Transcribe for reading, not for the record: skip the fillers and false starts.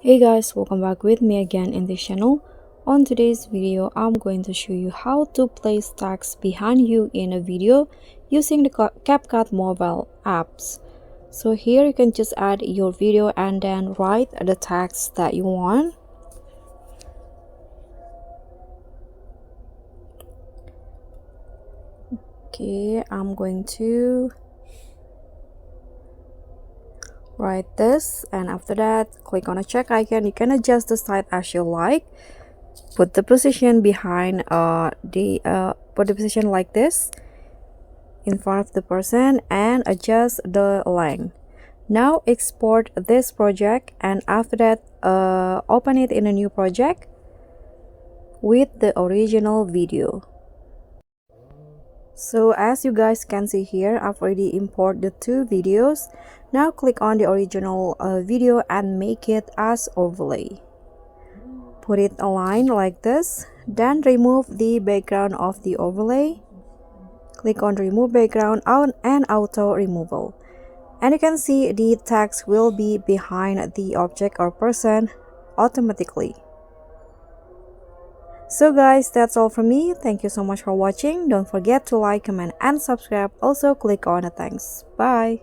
Hey guys, welcome back with me again in this channel. On today's video, I'm going to show you how to place text behind you in a video using the CapCut mobile apps. So here you can just add your video and then write the text that you want. Okay, I'm going to write this, and after that click on a check icon. You can adjust the size as you like. Put the position behind put the position like this in front of the person and adjust the length. Now export this project, and after that open it in a new project with the original video. So as you guys can see here, I've already imported the two videos. Now click on the original video and make it as overlay. Put it aligned like this, then remove the background of the overlay. Click on remove background and auto removal, and you can see the text will be behind the object or person automatically. So guys, that's all from me. Thank you so much for watching. Don't forget to like, comment and subscribe. Also click on the thanks. Bye.